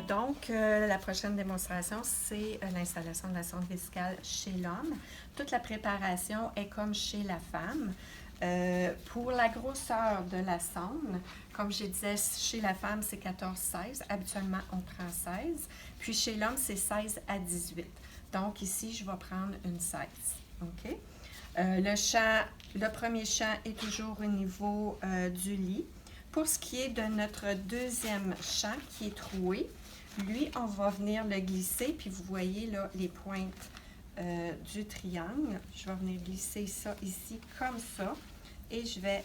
La prochaine démonstration, c'est l'installation de la sonde vésicale chez l'homme. Toute la préparation est comme chez la femme. Pour la grosseur de la sonde, comme je disais, chez la femme, c'est 14-16. Habituellement, on prend 16. Puis chez l'homme, c'est 16 à 18. Donc ici, je vais prendre une 16. OK? Le premier champ est toujours au niveau du lit. Pour ce qui est de notre deuxième champ qui est troué, lui, on va venir le glisser, puis vous voyez là les pointes du triangle. Je vais venir glisser ça ici comme ça, et je vais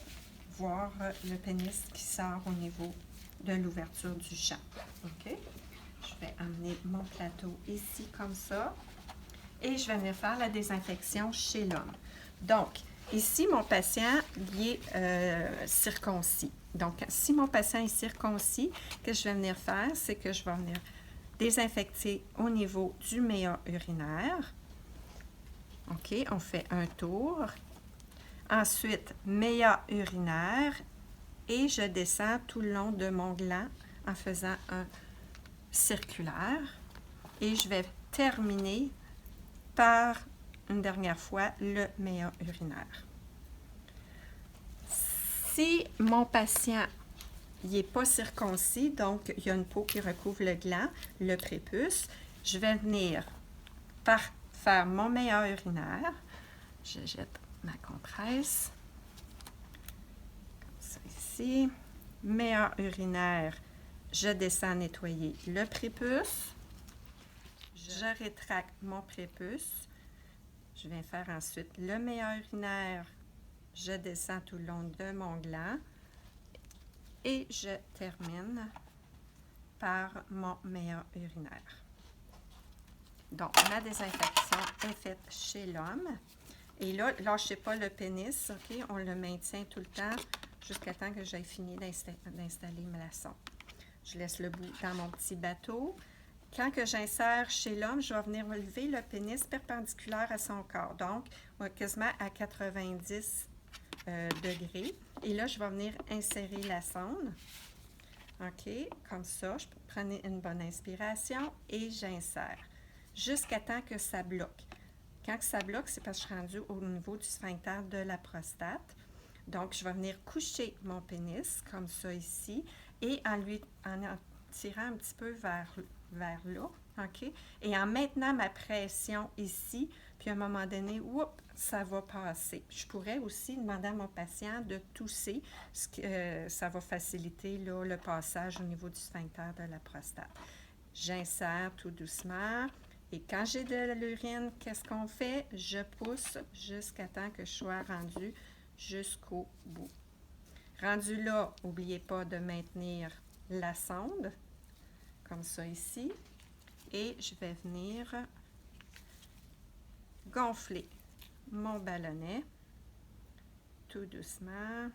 voir le pénis qui sort au niveau de l'ouverture du champ. OK? Je vais amener mon plateau ici comme ça, et je vais venir faire la désinfection chez l'homme. Donc, ici, mon patient, il est circoncis. Donc, si mon patient est circoncis, ce que je vais venir faire, c'est que je vais venir désinfecter au niveau du méa urinaire. OK, on fait un tour. Ensuite, méa urinaire, et je descends tout le long de mon gland en faisant un circulaire. Et je vais terminer par une dernière fois le méa urinaire. Si mon patient n'est pas circoncis, donc il y a une peau qui recouvre le gland, le prépuce, je vais venir faire mon méa urinaire. Je jette ma compresse, comme ça ici. Méa urinaire, je descends nettoyer le prépuce. Je rétracte mon prépuce. Je viens faire ensuite le méa urinaire. Je descends tout le long de mon gland et je termine par mon méa urinaire. Donc, ma désinfection est faite chez l'homme. Et là, lâchez pas le pénis, OK? On le maintient tout le temps jusqu'à temps que j'aie fini d'installer ma sonde. Je laisse le bout dans mon petit bateau. Quand que j'insère chez l'homme, je vais venir lever le pénis perpendiculaire à son corps, donc quasiment à 90 degrés. Et là, je vais venir insérer la sonde. OK, comme ça, je prends une bonne inspiration et j'insère jusqu'à temps que ça bloque. Quand ça bloque, c'est parce que je suis rendue au niveau du sphincter de la prostate. Donc, je vais venir coucher mon pénis, comme ça ici, et en tirant un petit peu vers là, OK? Et en maintenant ma pression ici, puis à un moment donné, ça va passer. Je pourrais aussi demander à mon patient de tousser, ça va faciliter là, le passage au niveau du sphincter de la prostate. J'insère tout doucement. Et quand j'ai de l'urine, qu'est-ce qu'on fait? Je pousse jusqu'à temps que je sois rendue jusqu'au bout. Rendu là, n'oubliez pas de maintenir la sonde, comme ça ici. Et je vais venir gonfler mon ballonnet tout doucement,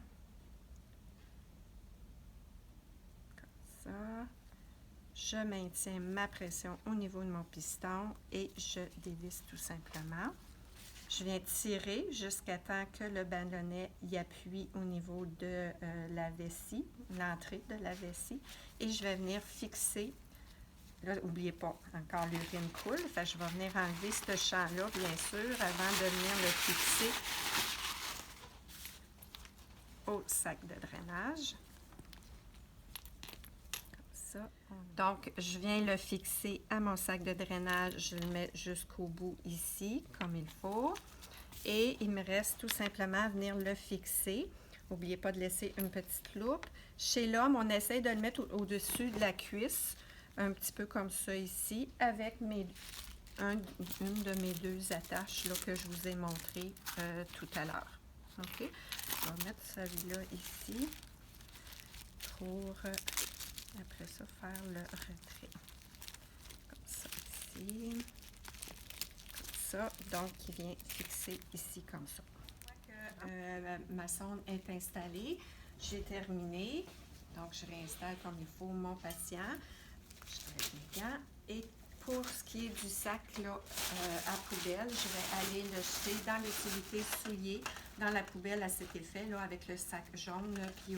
comme ça. Je maintiens ma pression au niveau de mon piston et je dévisse tout simplement. Je viens tirer jusqu'à temps que le ballonnet y appuie au niveau de la vessie, l'entrée de la vessie, et je vais venir fixer. Là, n'oubliez pas, encore l'urine coule, fait que je vais venir enlever ce champ-là, bien sûr, avant de venir le fixer au sac de drainage. Donc, je viens le fixer à mon sac de drainage, je le mets jusqu'au bout ici, comme il faut. Et il me reste tout simplement à venir le fixer. N'oubliez pas de laisser une petite loupe. Chez l'homme, on essaie de le mettre au-dessus de la cuisse, un petit peu comme ça ici, avec une de mes deux attaches là, que je vous ai montré tout à l'heure. OK? Je vais mettre celui-là ici pour... après ça, faire le retrait. Comme ça, ici. Comme ça. Donc, il vient fixer ici, comme ça. Ma sonde est installée. J'ai terminé. Donc, je réinstalle comme il faut mon patient. Je lève mes gants. Et pour ce qui est du sac là, à poubelle, je vais aller le jeter dans l'utilité souillée, dans la poubelle à cet effet, là, avec le sac jaune, puis